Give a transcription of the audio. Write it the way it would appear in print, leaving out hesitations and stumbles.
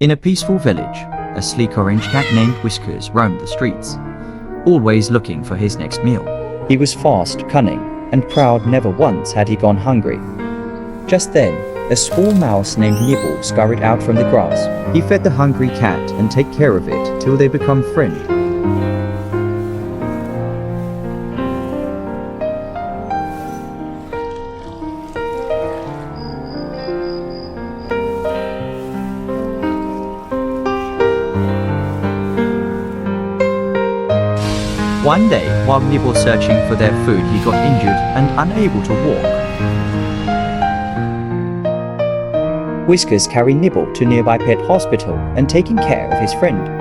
In a peaceful village, a sleek orange cat named Whiskers roamed the streets, always looking for his next meal. He was fast, cunning, and proud. Never once had he gone hungry. Just then, a small mouse named Nibble scurried out from the grass. He fed the hungry cat and take care of it till they become friends. One day, while Nibble searching for their food, he got injured and unable to walk. Whiskers carried Nibble to nearby pet hospital and taking care of his friend.